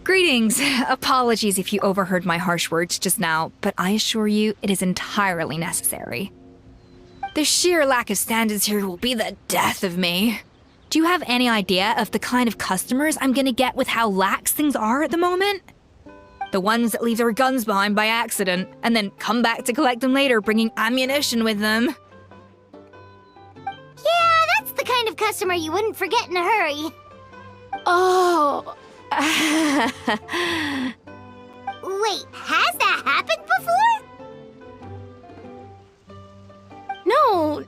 Greetings. Apologies if you overheard my harsh words just now, but I assure you it is entirely necessary. The sheer lack of standards here will be the death of me. Do you have any idea of the kind of customers I'm gonna get with how lax things are at the moment? The ones that leave their guns behind by accident, and then come back to collect them later bringing ammunition with them. Yeah, that's the kind of customer you wouldn't forget in a hurry. Oh... Wait, has that happened before?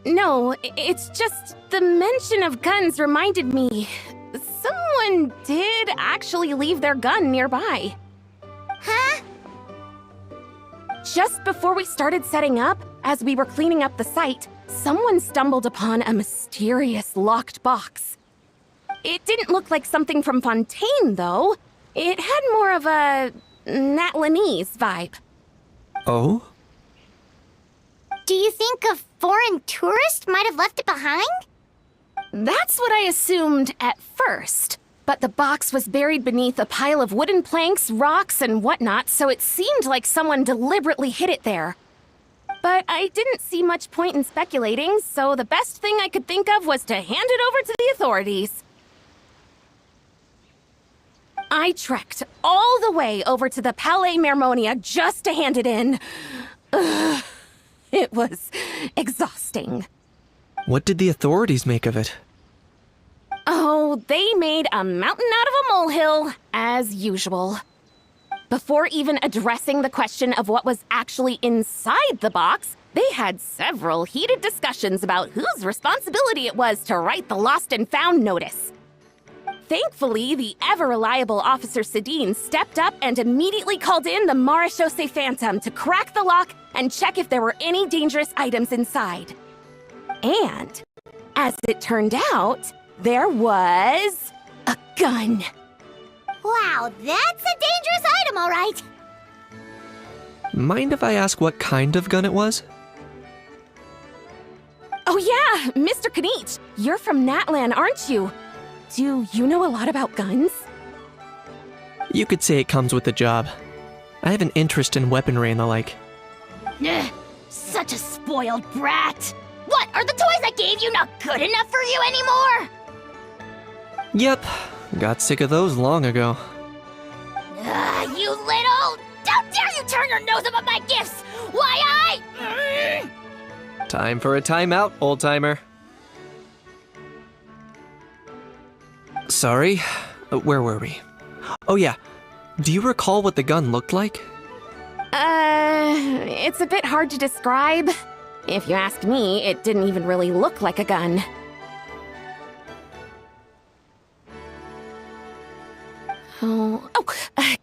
No, it's just the mention of guns reminded me. Someone did actually leave their gun nearby. Huh? Just before we started setting up, as we were cleaning up the site, someone stumbled upon a mysterious locked box. It didn't look like something from Fontaine, though. It had more of a Natlanese vibe. Oh? Do you think a foreign tourist might have left it behind? That's what I assumed at first. But the box was buried beneath a pile of wooden planks, rocks, and whatnot, so it seemed like someone deliberately hid it there. But I didn't see much point in speculating, so the best thing I could think of was to hand it over to the authorities. I trekked all the way over to the Palais Mermonia just to hand it in. Ugh, it was exhausting. What did the authorities make of it? Oh, they made a mountain out of a molehill, as usual. Before even addressing the question of what was actually inside the box, they had several heated discussions about whose responsibility it was to write the lost and found notice. Thankfully, the ever-reliable Officer Sedine stepped up and immediately called in the Marechaussee Phantom to crack the lock and check if there were any dangerous items inside. And, as it turned out, there was a gun. Wow, that's a dangerous item, all right. Mind if I ask what kind of gun it was? Oh yeah, Mr. Kanich, you're from Natlan, aren't you? Do you know a lot about guns? You could say it comes with the job. I have an interest in weaponry and the like. Ugh, such a spoiled brat. What, are the toys I gave you not good enough for you anymore? Yep, got sick of those long ago. You little... How dare you turn your nose up at my gifts! Why Time for a timeout, old-timer. Sorry, where were we? Oh yeah, do you recall what the gun looked like? It's a bit hard to describe. If you ask me, it didn't even really look like a gun.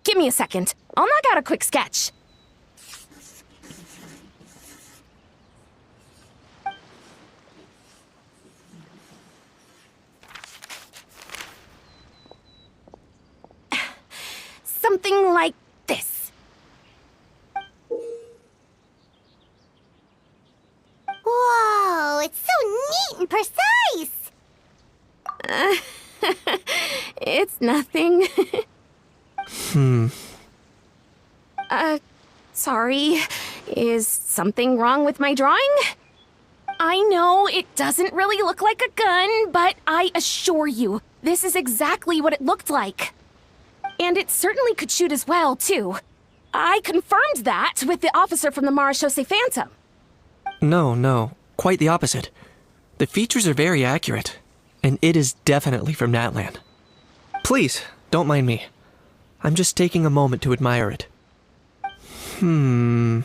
Give me a second. I'll knock out a quick sketch. Something like this. Whoa, it's so neat and precise! It's nothing. Sorry. Is something wrong with my drawing? I know it doesn't really look like a gun, but I assure you, this is exactly what it looked like. And it certainly could shoot as well, too. I confirmed that with the officer from the Marechaussee Phantom. No, quite the opposite. The features are very accurate, and it is definitely from Natlan. Please, don't mind me. I'm just taking a moment to admire it. I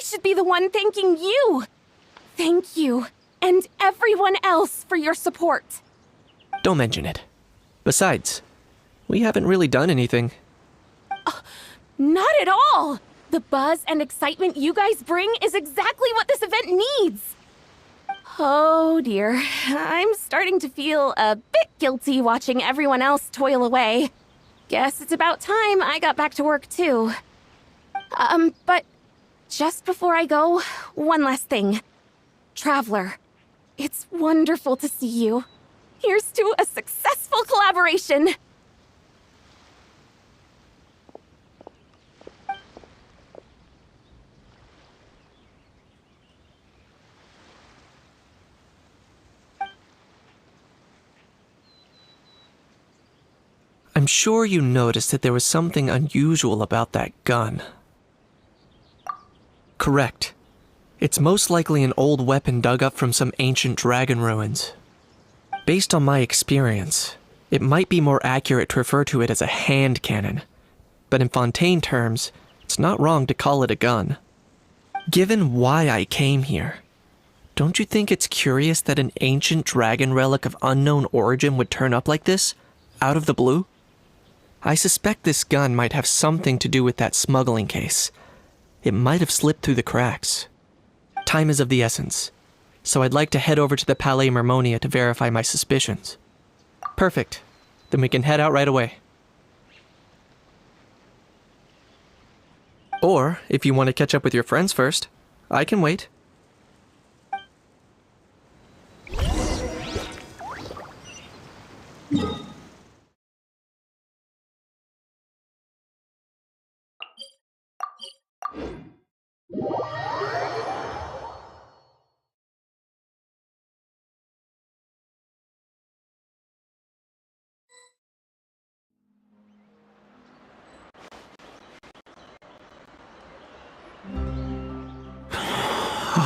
should be the one thanking you. Thank you, and everyone else for your support. Don't mention it. Besides, we haven't really done anything. Not at all! The buzz and excitement you guys bring is exactly what this event needs. Oh dear, I'm starting to feel a bit guilty watching everyone else toil away. Guess it's about time I got back to work too. But just before I go, one last thing. Traveler, it's wonderful to see you. Here's to a successful collaboration. I'm sure you noticed that there was something unusual about that gun. Correct. It's most likely an old weapon dug up from some ancient dragon ruins. Based on my experience, it might be more accurate to refer to it as a hand cannon, but in Fontaine terms, it's not wrong to call it a gun. Given why I came here, don't you think it's curious that an ancient dragon relic of unknown origin would turn up like this, out of the blue? I suspect this gun might have something to do with that smuggling case. It might have slipped through the cracks. Time is of the essence, so I'd like to head over to the Palais Mermonia to verify my suspicions. Perfect. Then we can head out right away. Or, if you want to catch up with your friends first, I can wait.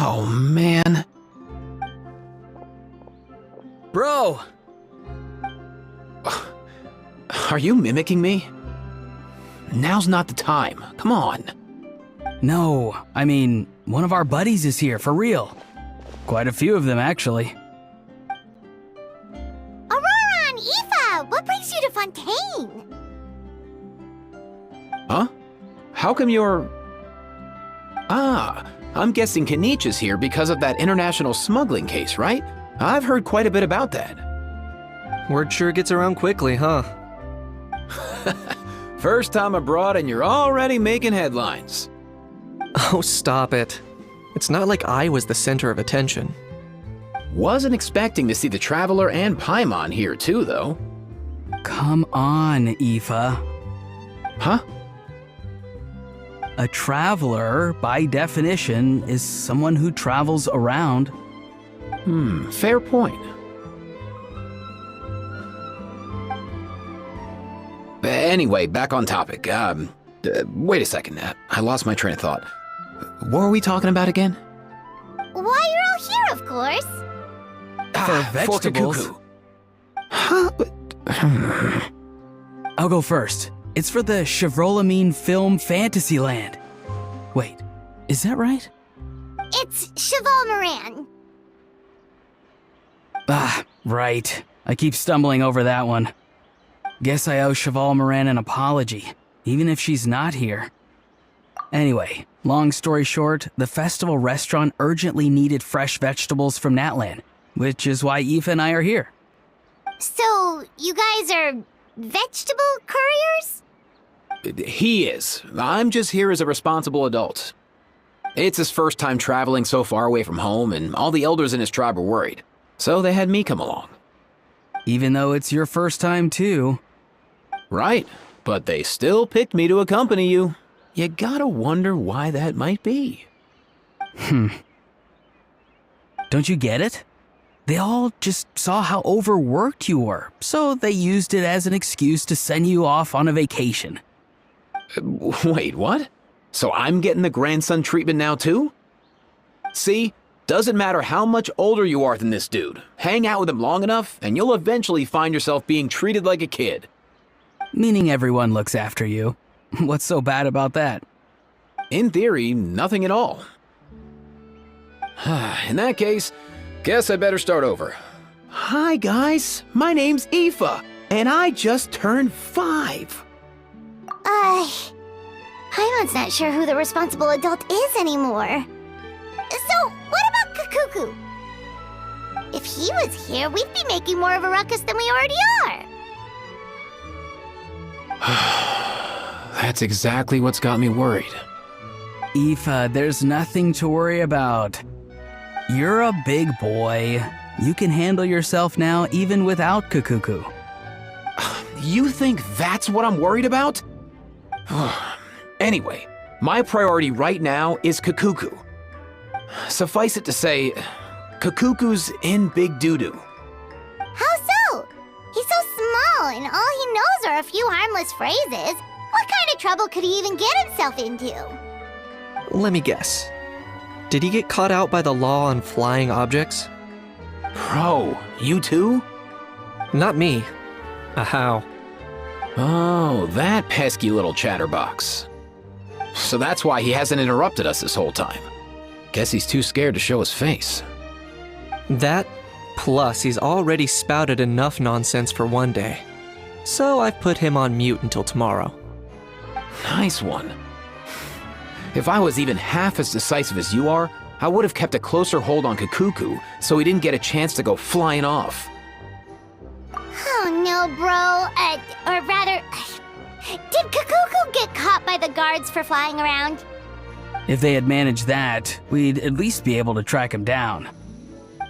Oh, man. Bro! Are you mimicking me? Now's not the time. Come on. No, I mean, one of our buddies is here, for real. Quite a few of them, actually. Aurora and Aoife, what brings you to Fontaine? Huh? How come you're... Ah, I'm guessing Kenichi's here because of that international smuggling case, right? I've heard quite a bit about that. Word sure gets around quickly, huh? First time abroad and you're already making headlines. Oh, stop it. It's not like I was the center of attention. Wasn't expecting to see the Traveler and Paimon here too, though. Come on, Aoife. Huh? A traveler, by definition, is someone who travels around. Fair point. Anyway, back on topic. Wait a second. I lost my train of thought. What were we talking about again? Why, you're all here, of course. For vegetables. Huh? I'll go first. It's for the Chevrolamine Film Fantasyland. Wait, is that right? It's Cheval Moran. Ah, right. I keep stumbling over that one. Guess I owe Cheval Moran an apology, even if she's not here. Anyway, long story short, the festival restaurant urgently needed fresh vegetables from Natlan, which is why Aoife and I are here. So, you guys are vegetable couriers? He is. I'm just here as a responsible adult. It's his first time traveling so far away from home, and all the elders in his tribe were worried. So they had me come along. Even though it's your first time too. Right, but they still picked me to accompany you. You gotta wonder why that might be. Don't you get it? They all just saw how overworked you were, so they used it as an excuse to send you off on a vacation. Wait, what? So I'm getting the grandson treatment now too? See? Doesn't matter how much older you are than this dude. Hang out with him long enough, and you'll eventually find yourself being treated like a kid. Meaning everyone looks after you. What's so bad about that? In theory, nothing at all. In that case, guess I better start over. Hi guys, my name's Aoife, and I just turned 5. Paimon's not sure who the responsible adult is anymore. So, what about Kakuku? If he was here, we'd be making more of a ruckus than we already are. That's exactly what's got me worried. Aoife, there's nothing to worry about. You're a big boy. You can handle yourself now even without Kakuku. You think that's what I'm worried about? Anyway, my priority right now is Kakuku. Suffice it to say, Kakuku's in big doo-doo. How so? He's so small, and all he knows are a few harmless phrases. What kind of trouble could he even get himself into? Let me guess. Did he get caught out by the law on flying objects? Bro, you too? Not me. How? Oh, that pesky little chatterbox. So that's why he hasn't interrupted us this whole time. Guess he's too scared to show his face. That, plus he's already spouted enough nonsense for one day. So I've put him on mute until tomorrow. Nice one. If I was even half as decisive as you are, I would have kept a closer hold on Kakuku so he didn't get a chance to go flying off. Oh no, bro. Or rather, did Kakuku get caught by the guards for flying around? If they had managed that, we'd at least be able to track him down.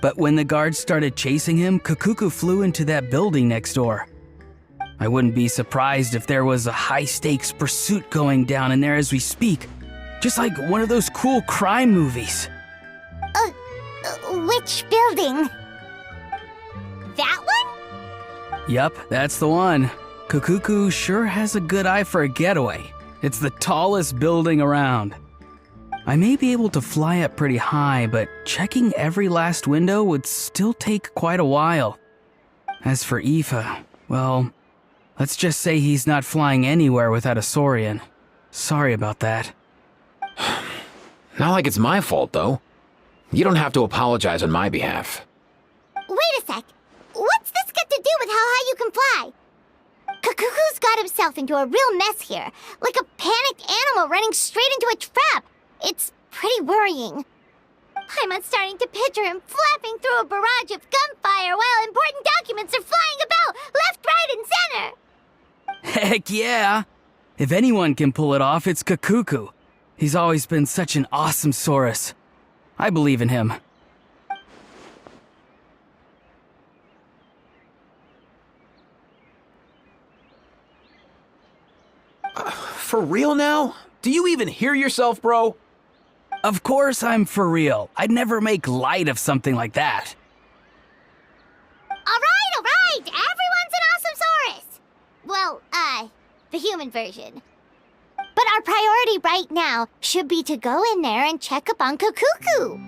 But when the guards started chasing him, Kakuku flew into that building next door. I wouldn't be surprised if there was a high-stakes pursuit going down in there as we speak. Just like one of those cool crime movies. Which building? That one? Yup, that's the one. Kakuku sure has a good eye for a getaway. It's the tallest building around. I may be able to fly up pretty high, but checking every last window would still take quite a while. As for Aoife, well, let's just say he's not flying anywhere without a Saurian. Sorry about that. Not like it's my fault, though. You don't have to apologize on my behalf. Wait a sec. What's this got to do with how high you can fly? Kakuku's got himself into a real mess here, like a panicked animal running straight into a trap. It's pretty worrying. I'm starting to picture him flapping through a barrage of gunfire while important documents are flying about left, right, and center. Heck yeah! If anyone can pull it off, it's Kakuku. He's always been such an awesome Saurus. I believe in him. For real now? Do you even hear yourself, bro? Of course I'm for real. I'd never make light of something like that. All right. Everyone's an awesome Saurus. Well, the human version. But our priority right now should be to go in there and check up on Kakuku.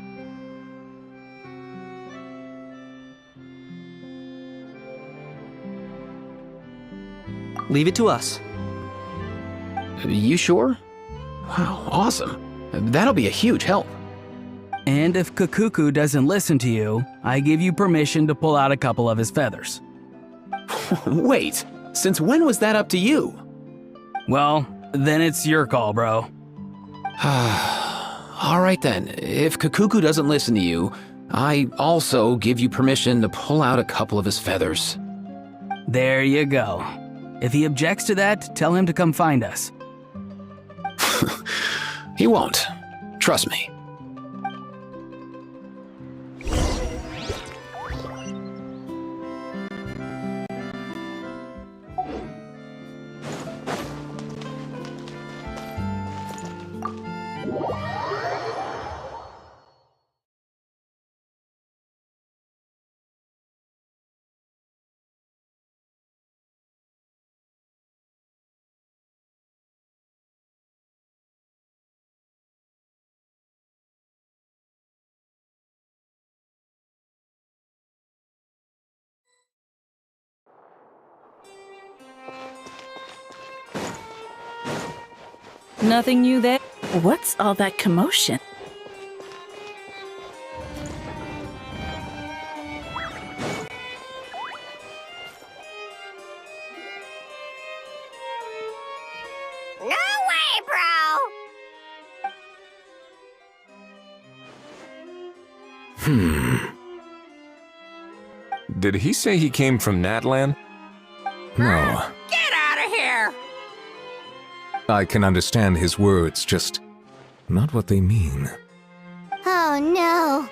Leave it to us. You sure? Wow, awesome. That'll be a huge help. And if Kakuku doesn't listen to you, I give you permission to pull out a couple of his feathers. Wait, since when was that up to you? Well, then it's your call, bro. All right then, if Kakuku doesn't listen to you, I also give you permission to pull out a couple of his feathers. There you go. If he objects to that, tell him to come find us. He won't. Trust me. Nothing new there? What's all that commotion? No way, bro! Did he say he came from Natlan? No. Get out of here! I can understand his words, just not what they mean. Oh no.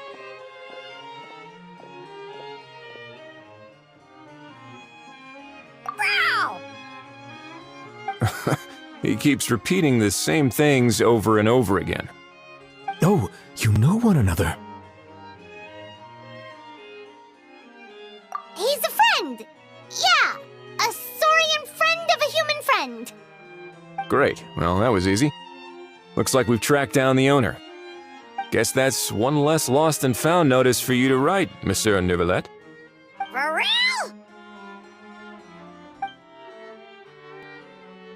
He keeps repeating the same things over and over again. Oh, you know one another. He's a friend! Yeah, a saurian friend of a human friend. Great. Well, that was easy. Looks like we've tracked down the owner. Guess that's one less lost and found notice for you to write, Monsieur Neuvillette. For real?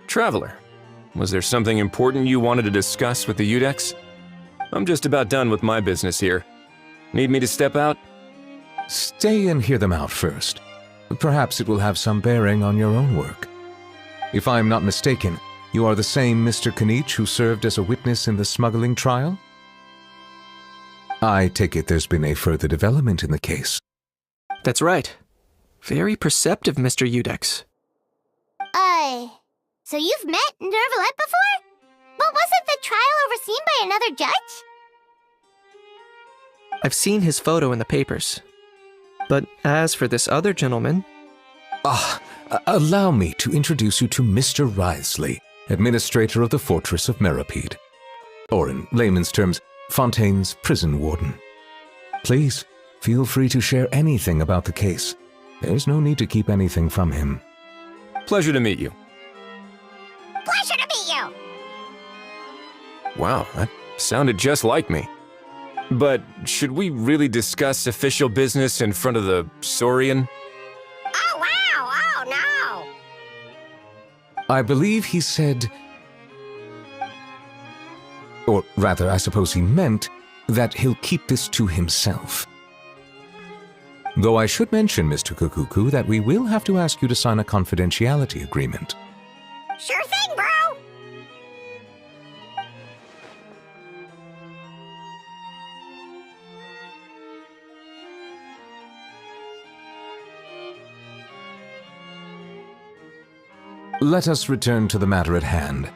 Traveler, was there something important you wanted to discuss with the Udex? I'm just about done with my business here. Need me to step out? Stay and hear them out first. Perhaps it will have some bearing on your own work. If I am not mistaken, you are the same Mr. Kanich who served as a witness in the smuggling trial? I take it there's been a further development in the case. That's right. Very perceptive, Mr. Udex. So you've met Neuvillette before? But wasn't the trial overseen by another judge? I've seen his photo in the papers. But as for this other gentleman... Allow me to introduce you to Mr. Wriothesley, administrator of the Fortress of Meripede. Or in layman's terms, Fontaine's prison warden. Please, feel free to share anything about the case. There's no need to keep anything from him. Pleasure to meet you. Pleasure to meet you! Wow, that sounded just like me. But should we really discuss official business in front of the Saurian? Oh, wow! Oh, no! I believe he said... Or rather, I suppose he meant that he'll keep this to himself. Though I should mention, Mr. Kukuku, that we will have to ask you to sign a confidentiality agreement. Sure thing, bro! Let us return to the matter at hand.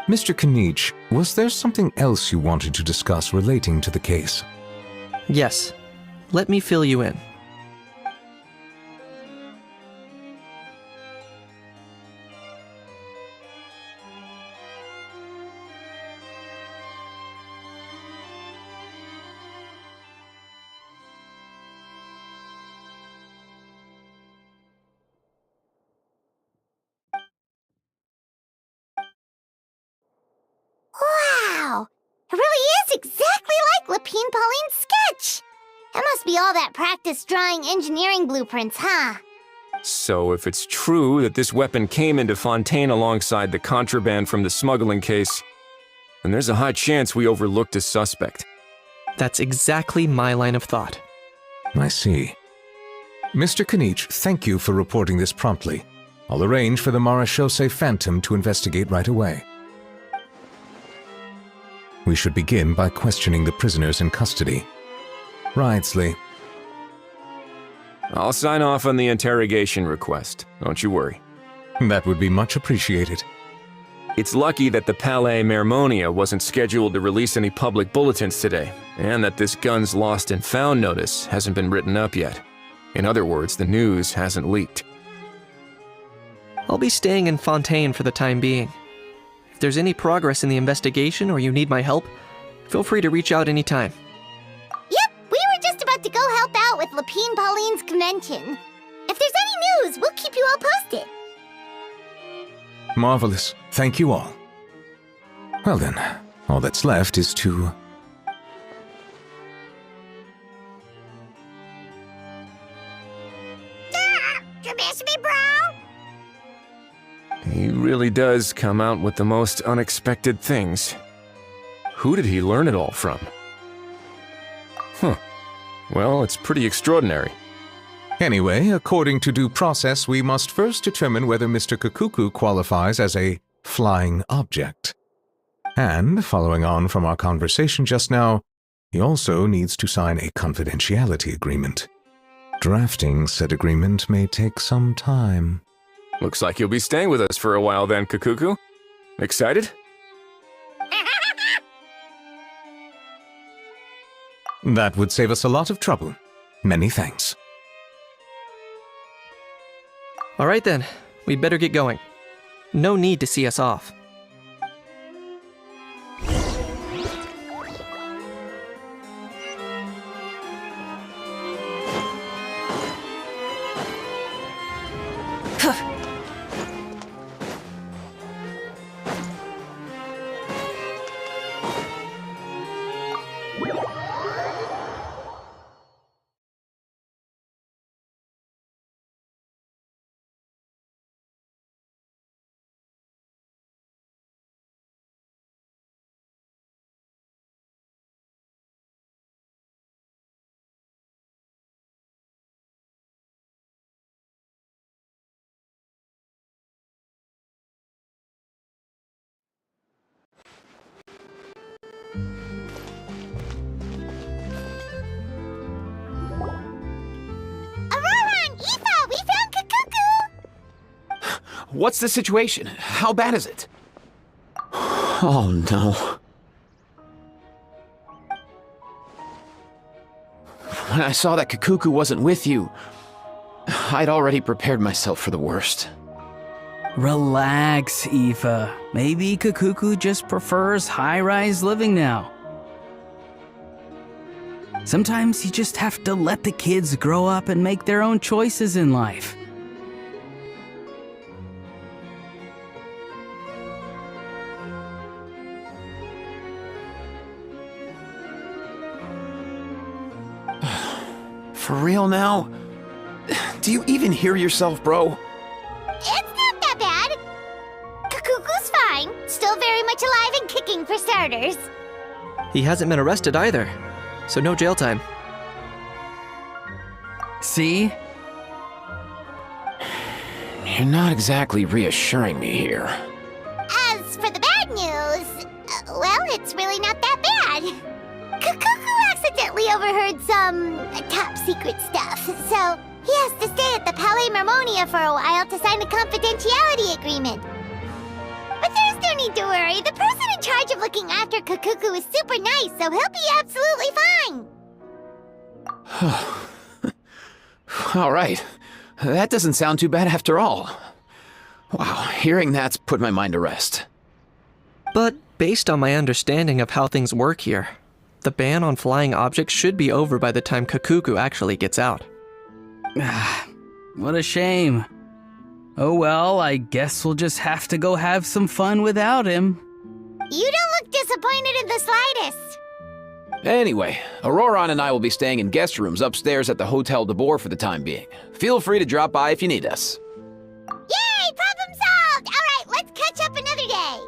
Mr. Kanich, was there something else you wanted to discuss relating to the case? Yes. Let me fill you in. Wow! It really is exactly like Lapine Pauline's sketch! That must be all that practice drawing engineering blueprints, huh? So if it's true that this weapon came into Fontaine alongside the contraband from the smuggling case, then there's a high chance we overlooked a suspect. That's exactly my line of thought. I see. Mr. Kanich, thank you for reporting this promptly. I'll arrange for the Marechaussee Phantom to investigate right away. We should begin by questioning the prisoners in custody. Wriothesley. I'll sign off on the interrogation request, don't you worry. That would be much appreciated. It's lucky that the Palais Mermonia wasn't scheduled to release any public bulletins today, and that this guns lost and found notice hasn't been written up yet. In other words, the news hasn't leaked. I'll be staying in Fontaine for the time being. If there's any progress in the investigation or you need my help, feel free to reach out anytime. Yep, we were just about to go help out with Lapine Pauline's convention. If there's any news, we'll keep you all posted. Marvelous. Thank you all. Well then, all that's left is to... You miss me, bro? He really does come out with the most unexpected things. Who did he learn it all from? Well, it's pretty extraordinary. Anyway, according to due process, we must first determine whether Mr. Kukuku qualifies as a flying object. And, following on from our conversation just now, he also needs to sign a confidentiality agreement. Drafting said agreement may take some time. Looks like you'll be staying with us for a while then, Kukuku. Excited? That would save us a lot of trouble. Many thanks. All right then, we'd better get going. No need to see us off. Aurora and Aoife, we found Kakuku! What's the situation? How bad is it? Oh no. When I saw that Kakuku wasn't with you, I'd already prepared myself for the worst. Relax, Aoife. Maybe Kakuku just prefers high-rise living now. Sometimes you just have to let the kids grow up and make their own choices in life. For real now? Do you even hear yourself, bro? It's not that bad. Kakuku's fine. Still very much alive and kicking for starters. He hasn't been arrested either, so no jail time. See? You're not exactly reassuring me here. As for the bad news, well, it's really not that bad. Kakuku accidentally overheard some top secret stuff, so he has to stay at the Palais Mermonia for a while to sign a confidentiality agreement. But there's no need to worry. The person in charge of looking after Kakuku is super nice, so he'll be absolutely fine. All right. That doesn't sound too bad after all. Wow, hearing that's put my mind to rest. But based on my understanding of how things work here, the ban on flying objects should be over by the time Kakuku actually gets out. What a shame. Oh well, I guess we'll just have to go have some fun without him. You don't look disappointed in the slightest. Anyway, Auroron and I will be staying in guest rooms upstairs at the Hotel de Boer for the time being. Feel free to drop by if you need us. Yay! Problem solved! All right, let's catch up another day.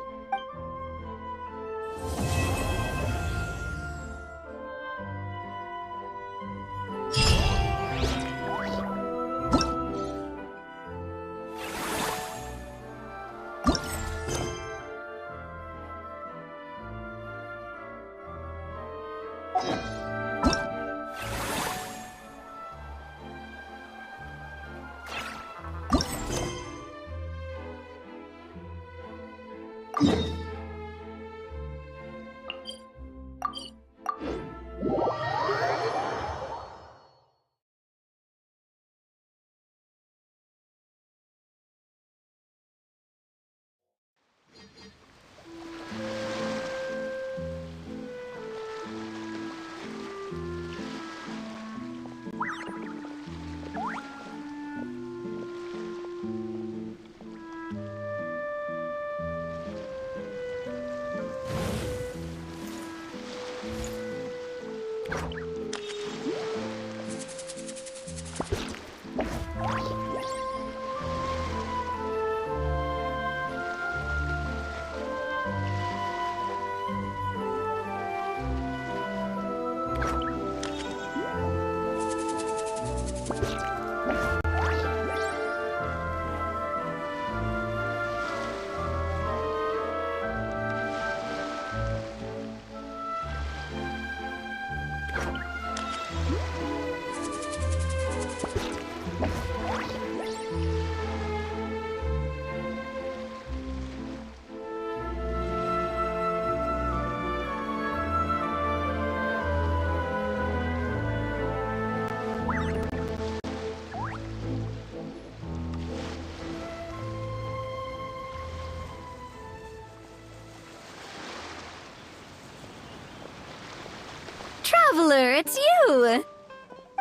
Traveler, it's you!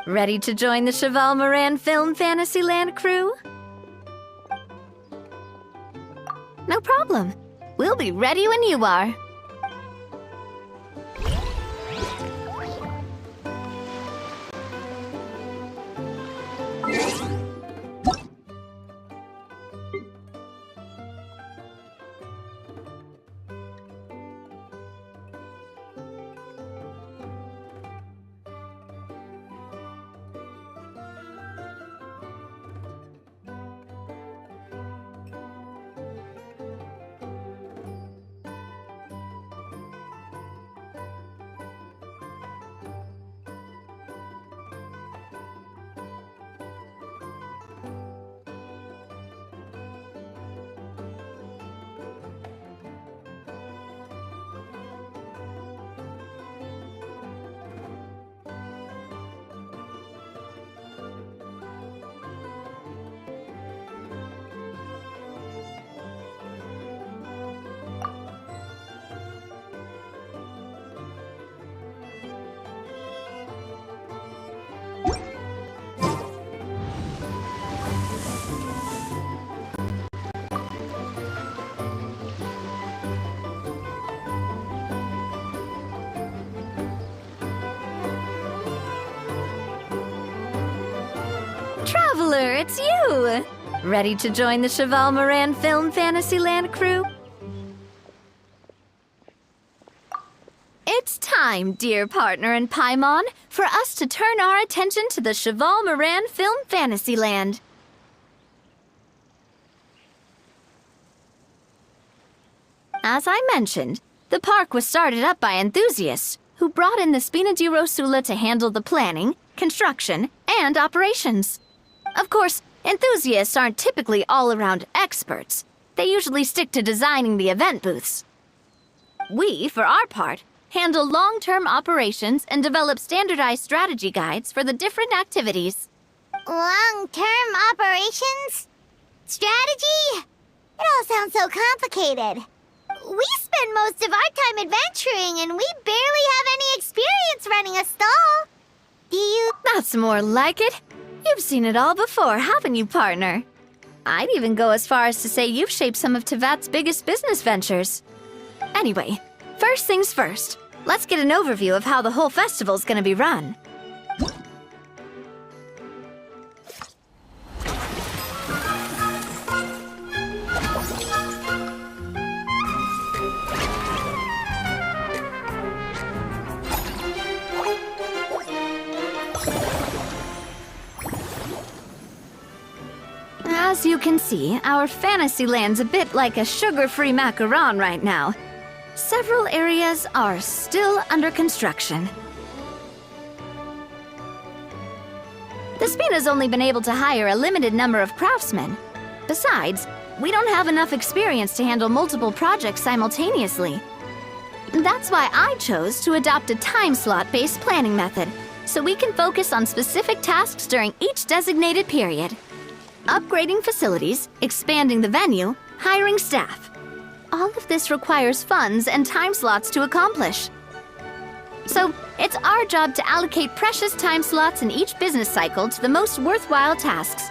Ready to join the Cheval Moran Film Fantasyland crew? No problem. We'll be ready when you are. Traveler, it's you! Ready to join the Cheval Moran Film Fantasyland crew? It's time, dear partner in Paimon, for us to turn our attention to the Cheval Moran Film Fantasyland. As I mentioned, the park was started up by enthusiasts who brought in the Spina di Rosula to handle the planning, construction, and operations. Of course, enthusiasts aren't typically all-around experts. They usually stick to designing the event booths. We, for our part, handle long-term operations and develop standardized strategy guides for the different activities. Long-term operations? Strategy? It all sounds so complicated. We spend most of our time adventuring and we barely have any experience running a stall. Do you? That's more like it. You've seen it all before, haven't you, partner? I'd even go as far as to say you've shaped some of Tevat's biggest business ventures. Anyway, first things first. Let's get an overview of how the whole festival's gonna be run. As you can see, our Fantasyland's a bit like a sugar-free macaron right now. Several areas are still under construction. The Spina's only been able to hire a limited number of craftsmen. Besides, we don't have enough experience to handle multiple projects simultaneously. That's why I chose to adopt a time slot-based planning method, so we can focus on specific tasks during each designated period. Upgrading facilities, expanding the venue, hiring staff. All of this requires funds and time slots to accomplish. So, it's our job to allocate precious time slots in each business cycle to the most worthwhile tasks.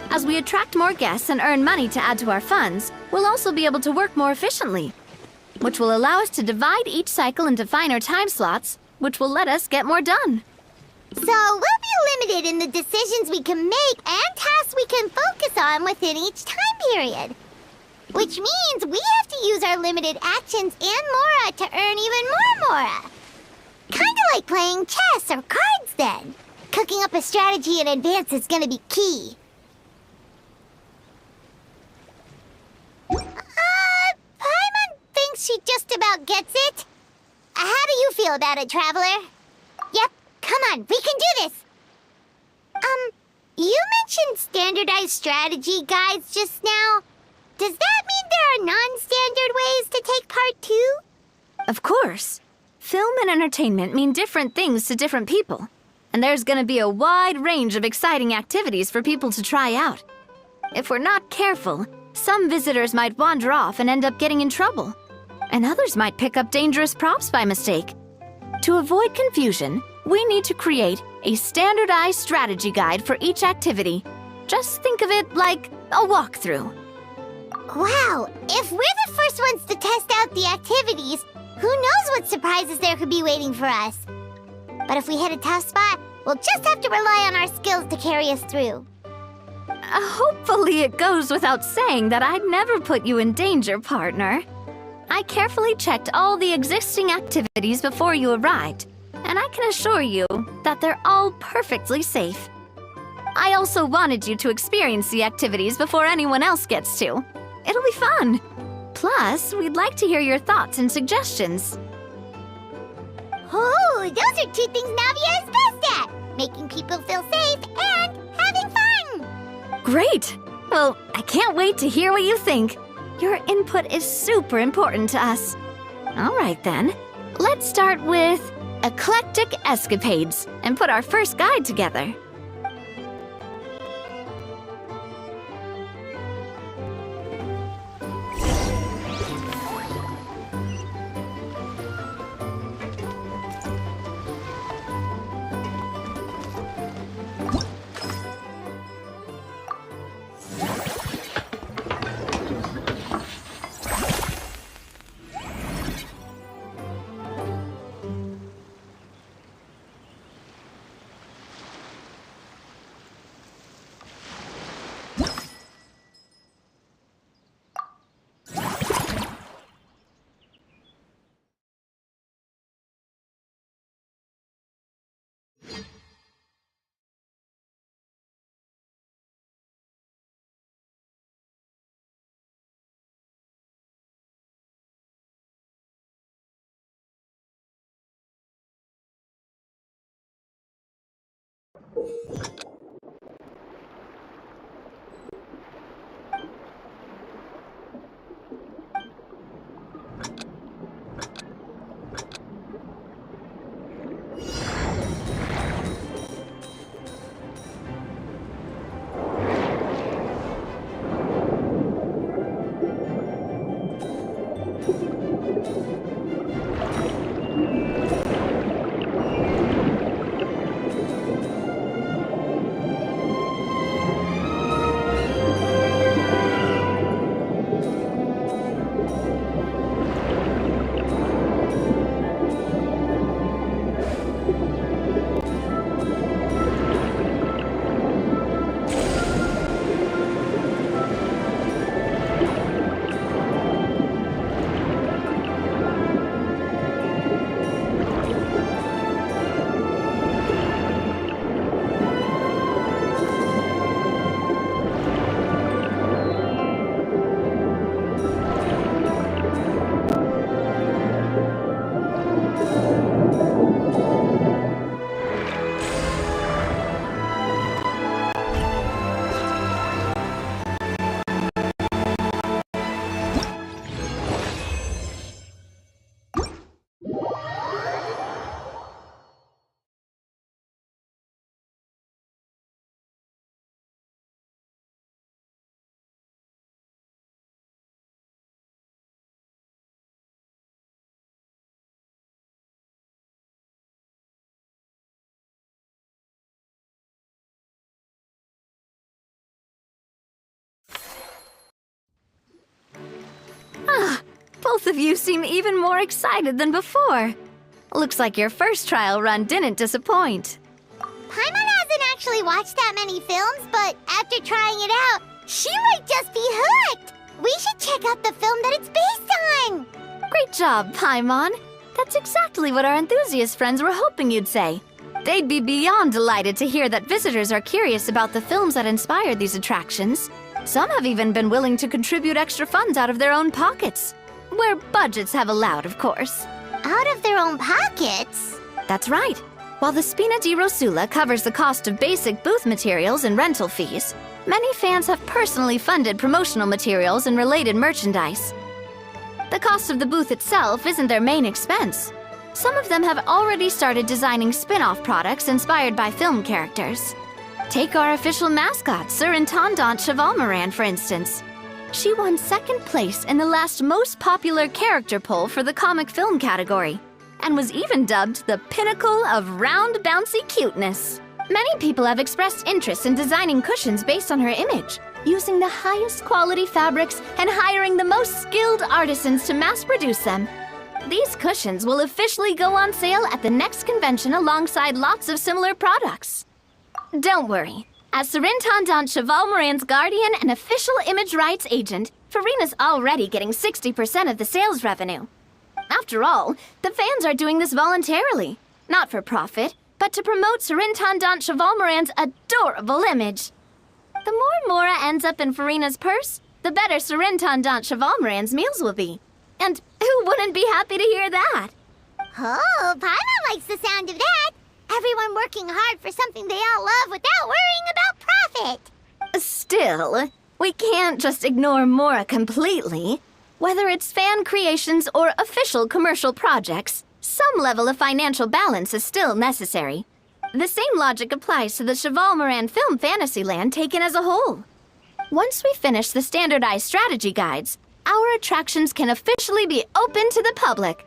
As we attract more guests and earn money to add to our funds, we'll also be able to work more efficiently, which will allow us to divide each cycle into finer time slots, which will let us get more done. So we'll be limited in the decisions we can make and tasks we can focus on within each time period. Which means we have to use our limited actions and Mora to earn even more Mora. Kinda like playing chess or cards then. Cooking up a strategy in advance is gonna be key. Paimon thinks she just about gets it. How do you feel about it, Traveler? Yep. Come on, we can do this! You mentioned standardized strategy guides just now. Does that mean there are non-standard ways to take part too? Of course. Film and entertainment mean different things to different people. And there's gonna be a wide range of exciting activities for people to try out. If we're not careful, some visitors might wander off and end up getting in trouble. And others might pick up dangerous props by mistake. To avoid confusion, we need to create a standardized strategy guide for each activity. Just think of it like a walkthrough. Wow, if we're the first ones to test out the activities, who knows what surprises there could be waiting for us? But if we hit a tough spot, we'll just have to rely on our skills to carry us through. Hopefully it goes without saying that I'd never put you in danger, partner. I carefully checked all the existing activities before you arrived, and I can assure you that they're all perfectly safe. I also wanted you to experience the activities before anyone else gets to. It'll be fun. Plus, we'd like to hear your thoughts and suggestions. Oh, those are two things Navia is best at! Making people feel safe and having fun! Great! Well, I can't wait to hear what you think. Your input is super important to us. All right then, let's start with Eclectic Escapades and put our first guide together. Both of you seem even more excited than before. Looks like your first trial run didn't disappoint. Paimon hasn't actually watched that many films, but after trying it out, she might just be hooked! We should check out the film that it's based on! Great job, Paimon. That's exactly what our enthusiast friends were hoping you'd say. They'd be beyond delighted to hear that visitors are curious about the films that inspired these attractions. Some have even been willing to contribute extra funds out of their own pockets. Where budgets have allowed, of course. Out of their own pockets? That's right. While the Spina di Rosula covers the cost of basic booth materials and rental fees, many fans have personally funded promotional materials and related merchandise. The cost of the booth itself isn't their main expense. Some of them have already started designing spin-off products inspired by film characters. Take our official mascot, Sir Intendant Chevalmoran, for instance. She won second place in the last most popular character poll for the comic film category. and was even dubbed the pinnacle of round, bouncy cuteness. Many people have expressed interest in designing cushions based on her image, using the highest quality fabrics and hiring the most skilled artisans to mass produce them. These cushions will officially go on sale at the next convention alongside lots of similar products. Don't worry. As Surintendant Cheval Moran's guardian and official image rights agent, Farina's already getting 60% of the sales revenue. After all, the fans are doing this voluntarily, not for profit, but to promote Surintendant Cheval Moran's adorable image. The more Mora ends up in Farina's purse, the better Surintendant Cheval Moran's meals will be. And who wouldn't be happy to hear that? Oh, Paimon likes the sound of that. Everyone working hard for something they all love without worrying about profit. Still, we can't just ignore Mora completely. Whether it's fan creations or official commercial projects, some level of financial balance is still necessary. The same logic applies to the Cheval Moran Film Fantasyland taken as a whole. Once we finish the standardized strategy guides, our attractions can officially be open to the public.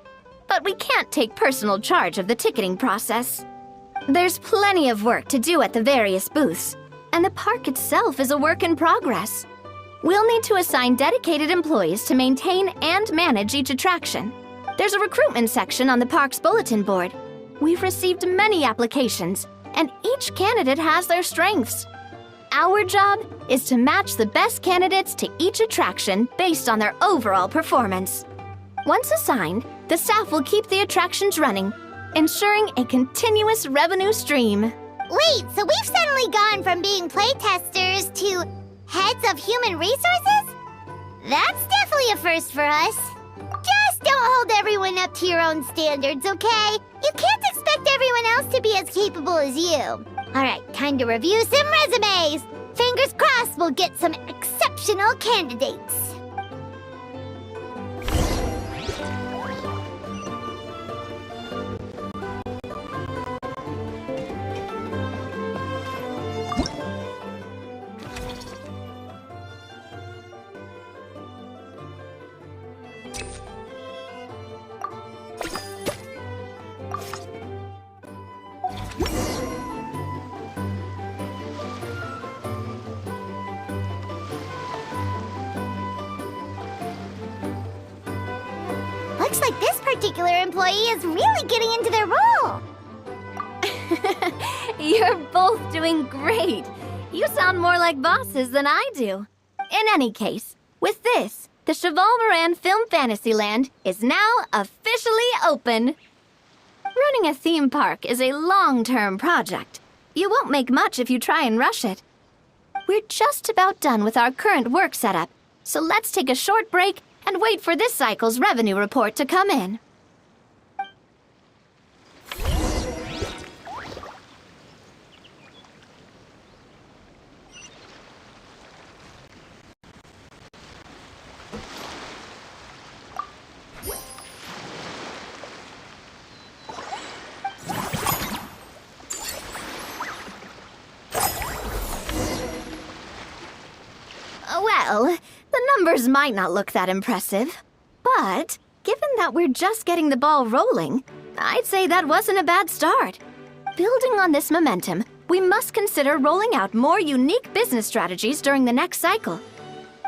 But we can't take personal charge of the ticketing process. There's plenty of work to do at the various booths, and the park itself is a work in progress. We'll need to assign dedicated employees to maintain and manage each attraction. There's a recruitment section on the park's bulletin board. We've received many applications, and each candidate has their strengths. Our job is to match the best candidates to each attraction based on their overall performance. Once assigned, the staff will keep the attractions running, ensuring a continuous revenue stream. Wait, so we've suddenly gone from being playtesters to heads of human resources? That's definitely a first for us. Just don't hold everyone up to your own standards, okay? You can't expect everyone else to be as capable as you. All right, time to review some resumes. Fingers crossed we'll get some exceptional candidates. Looks like this particular employee is really getting into their role. You're both doing great. You sound more like bosses than I do. In any case, with this, the Cheval Moran Film Fantasyland is now officially open. Running a theme park is a long-term project. You won't make much if you try and rush it. We're just about done with our current work setup, so let's take a short break and wait for this cycle's revenue report to come in. Well, the numbers might not look that impressive, but given that we're just getting the ball rolling, I'd say that wasn't a bad start. Building on this momentum, we must consider rolling out more unique business strategies during the next cycle.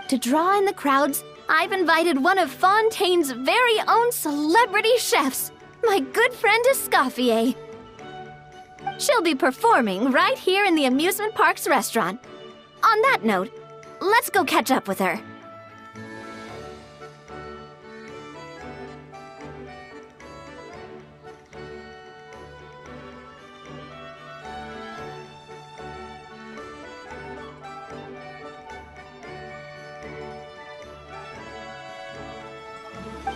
To draw in the crowds, I've invited one of Fontaine's very own celebrity chefs, my good friend Escoffier. She'll be performing right here in the amusement park's restaurant. On that note, let's go catch up with her.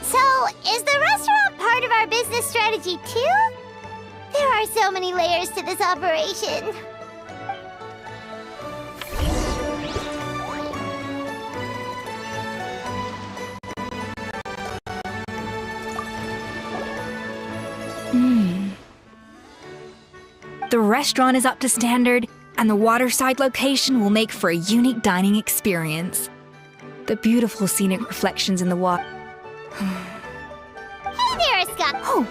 So, is the restaurant part of our business strategy too? There are so many layers to this operation. The restaurant is up to standard, and the waterside location will make for a unique dining experience. The beautiful scenic reflections in the water. Hey there, Scott. got. Oh,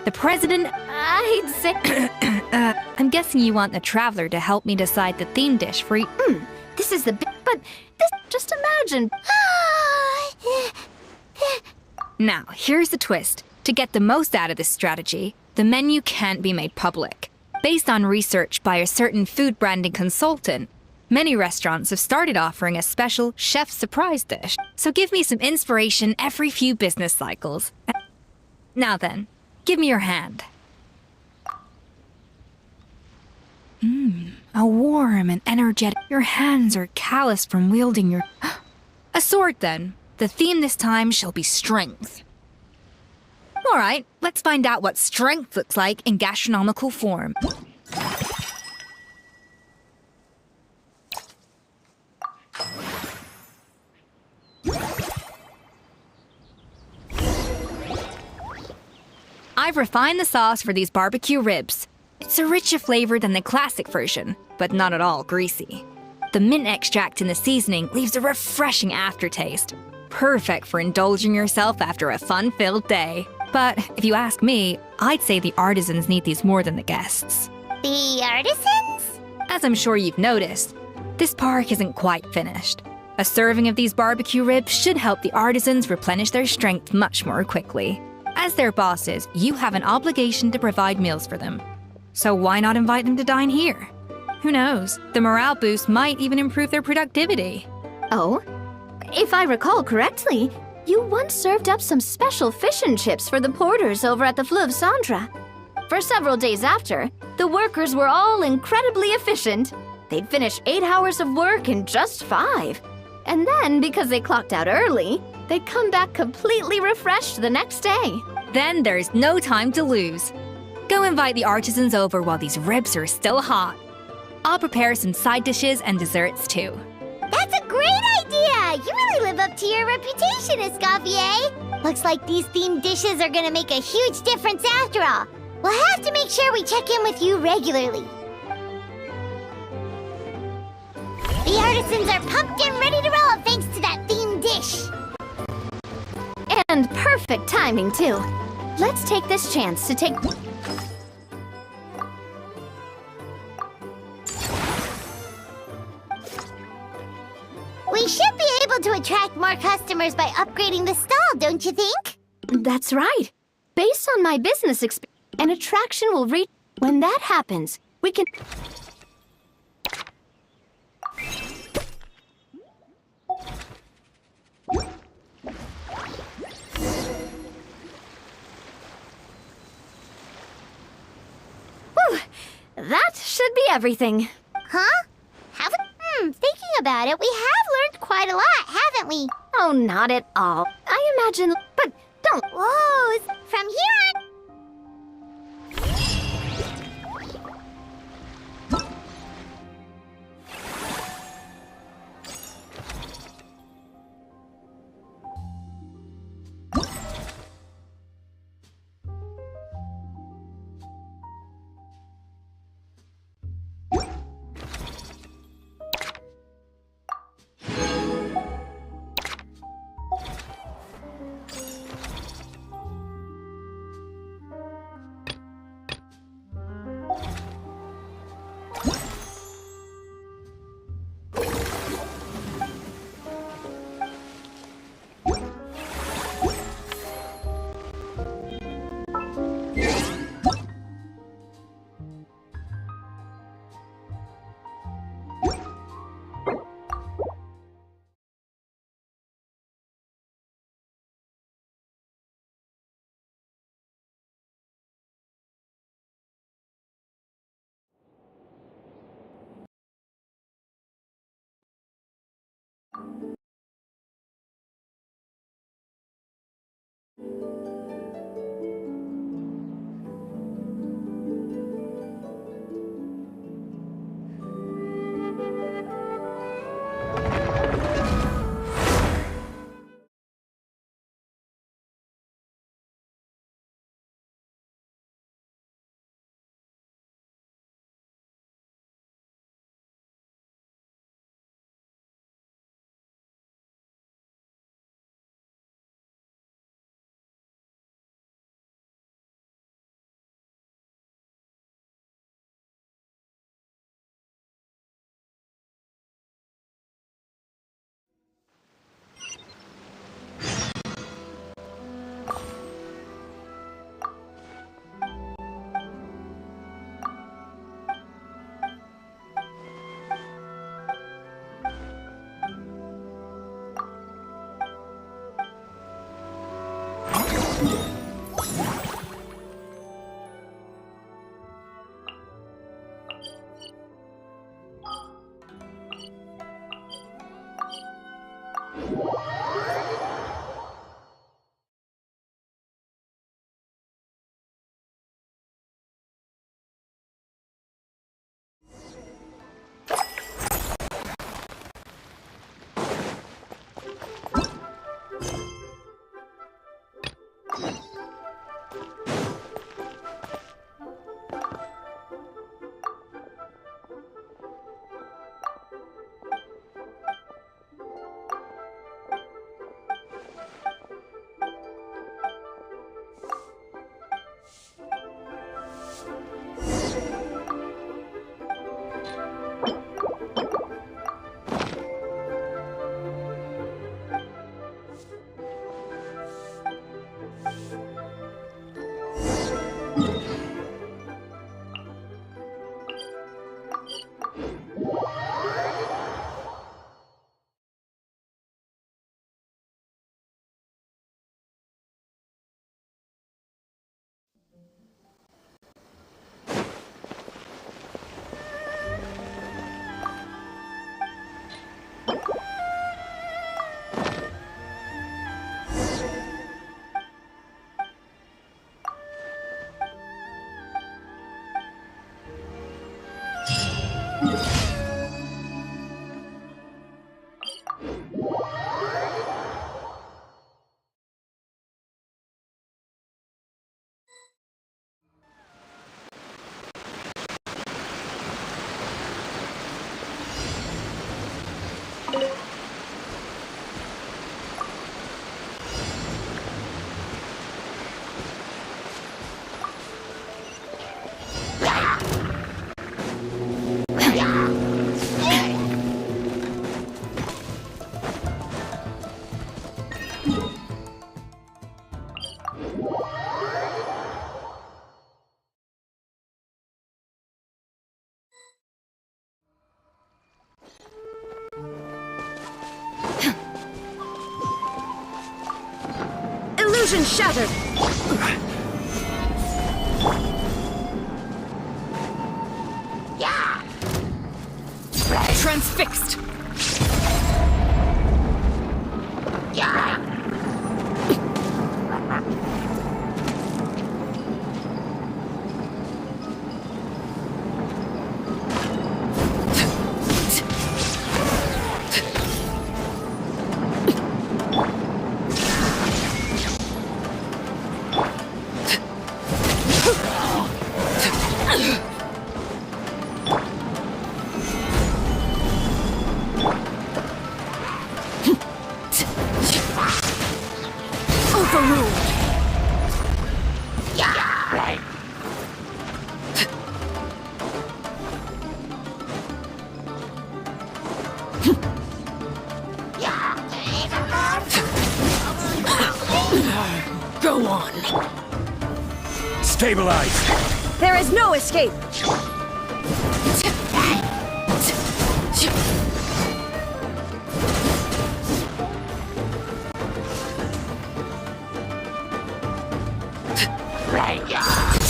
the president. I'd say. I'm guessing you want the traveler to help me decide the theme dish for This is the but this just imagine. Now, here's the twist. To get the most out of this strategy, the menu can't be made public. Based on research by a certain food branding consultant, many restaurants have started offering a special chef surprise dish. So give me some inspiration every few business cycles. Now then, give me your hand. A warm and energetic. Your hands are calloused from wielding your. A sword, then. The theme this time shall be strength. All right, let's find out what strength looks like in gastronomical form. I've refined the sauce for these barbecue ribs. It's a richer flavor than the classic version, but not at all greasy. The mint extract in the seasoning leaves a refreshing aftertaste. Perfect for indulging yourself after a fun-filled day. But if you ask me, I'd say the artisans need these more than the guests. The artisans? As I'm sure you've noticed, this park isn't quite finished. A serving of these barbecue ribs should help the artisans replenish their strength much more quickly. As their bosses, you have an obligation to provide meals for them. So why not invite them to dine here? Who knows, the morale boost might even improve their productivity. Oh, if I recall correctly, you once served up some special fish and chips for the porters over at the Fleuve Sandra. For several days after, the workers were all incredibly efficient. They'd finish 8 hours of work in just 5. And then, because they clocked out early, they'd come back completely refreshed the next day. Then there's no time to lose. Go invite the artisans over while these ribs are still hot. I'll prepare some side dishes and desserts too. That's a great idea! You really live up to your reputation, Escoffier. Looks like these themed dishes are gonna make a huge difference after all. We'll have to make sure we check in with you regularly. The artisans are pumped and ready to roll thanks to that themed dish. And perfect timing, too. Let's take this chance to take... We should be able to attract more customers by upgrading the stall, don't you think? That's right. Based on my business experience, an attraction will reach... When that happens, we can... Whew, that should be everything. Huh? Thinking about it, we have learned quite a lot, haven't we? Oh, not at all. I imagine... But don't... Whoa, from here on... Illusion shattered! Transfixed! Go on. Stabilize. There is no escape.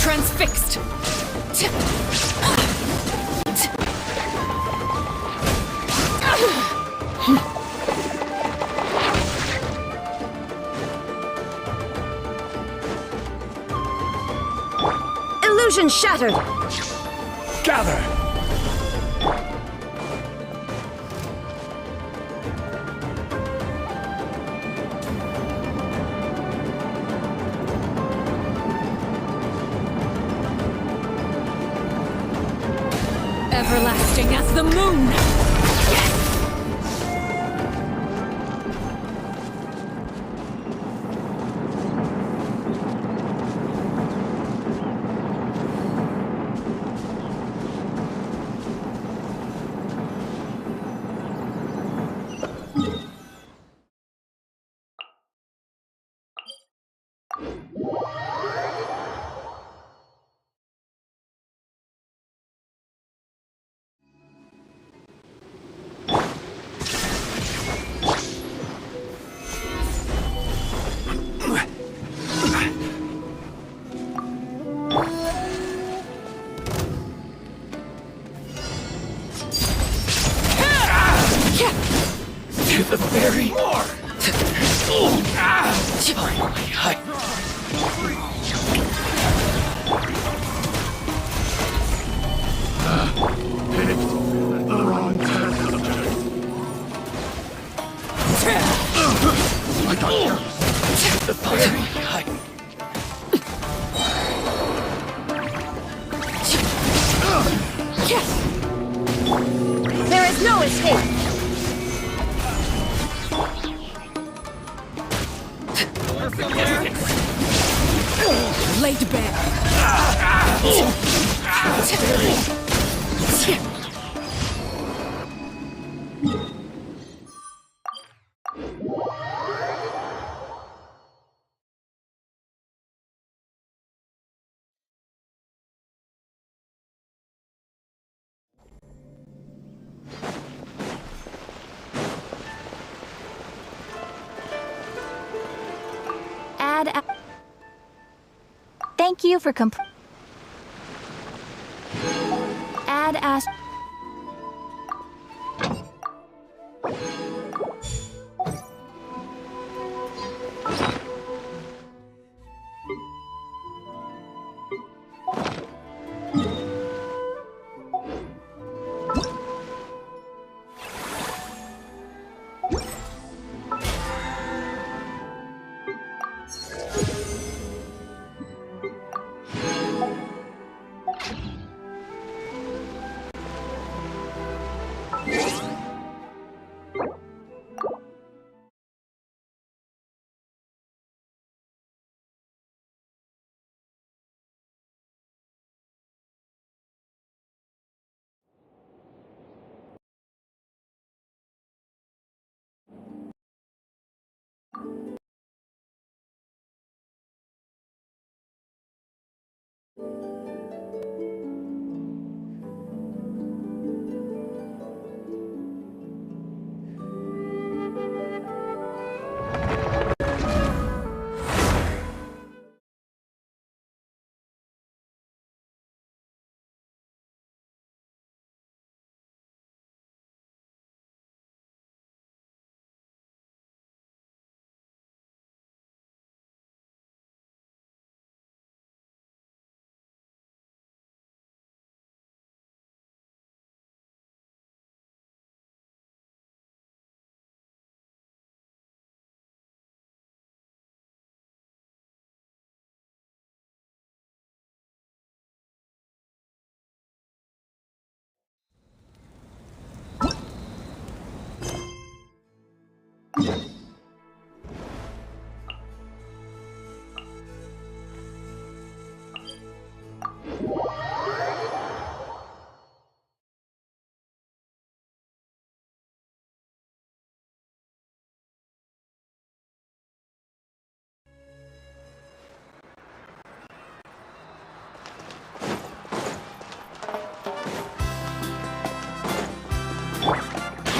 Transfixed. Illusion shattered. Gather. Everlasting as the moon. To the very more. The very There is no escape! Laid bare. Thank you for Add as.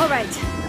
All right.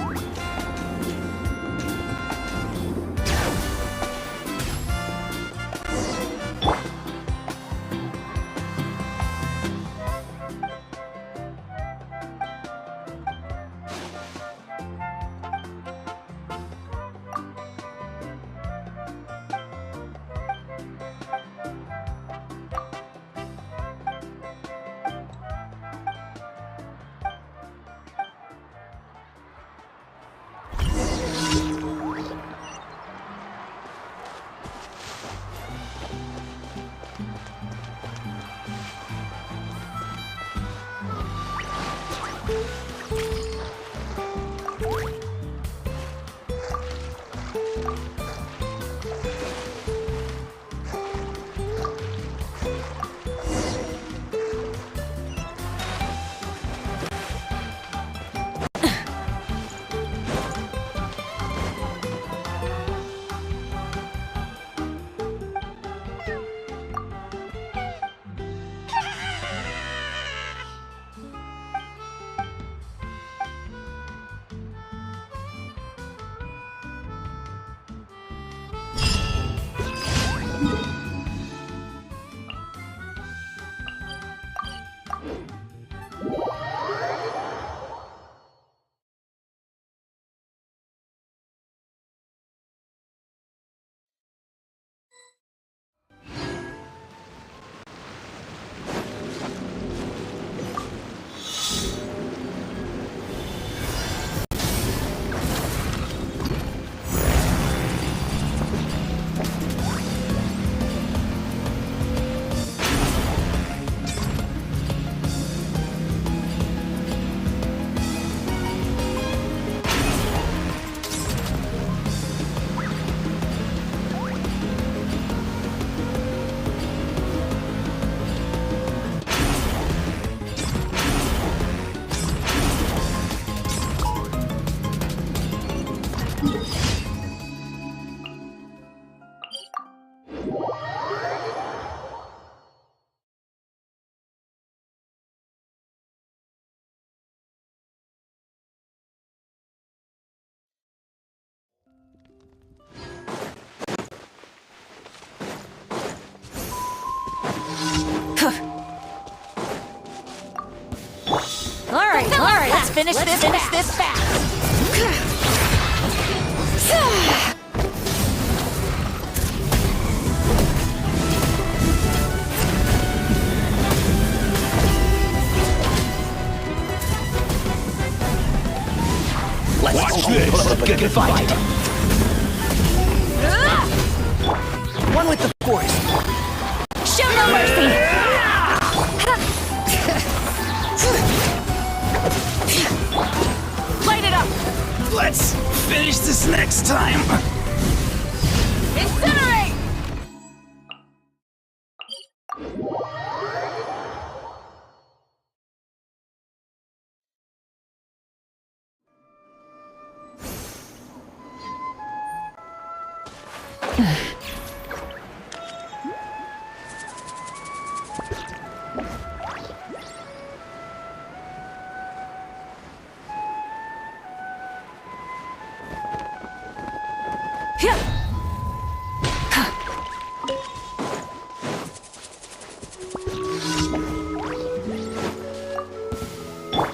finish this fast. Watch this. Good fight. One with the force. Show no mercy. Light it up. Let's finish this next time. Incinerate.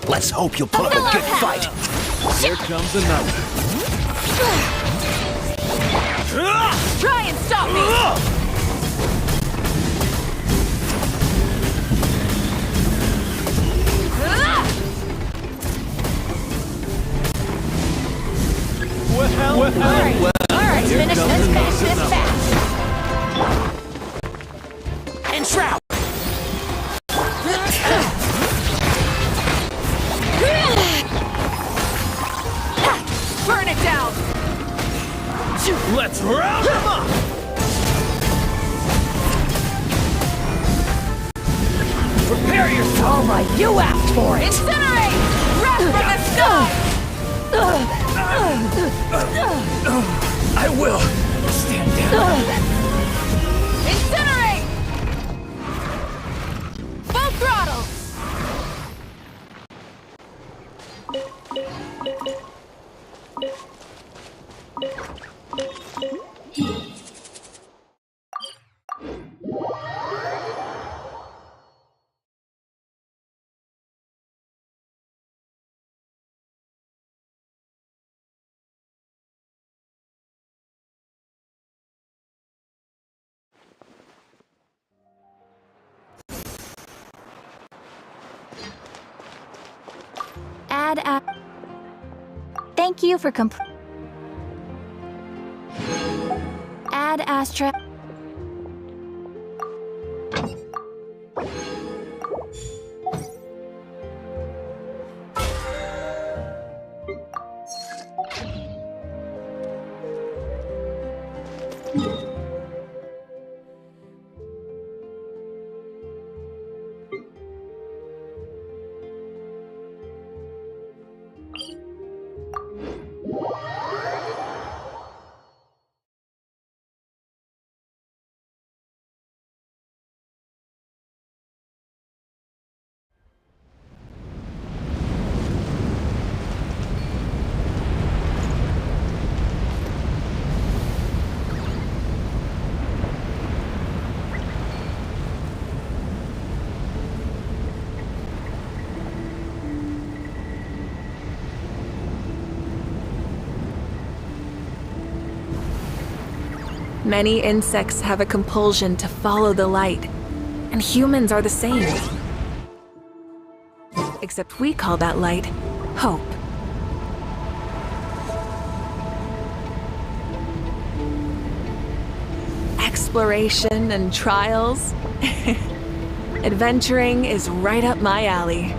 Let's hope you'll put up a good fight. Here comes another. Try and stop me. All right, finish this fast. And Shroud. Burn it down. Let's round them up. Prepare yourself. All right, you asked for it. Incinerate! Wrath from the sky! I will. Stand down. Incinerate! Full throttle! Thank you for Ad Astra. Many insects have a compulsion to follow the light, and humans are the same. Except we call that light hope. Exploration and trials. Adventuring is right up my alley.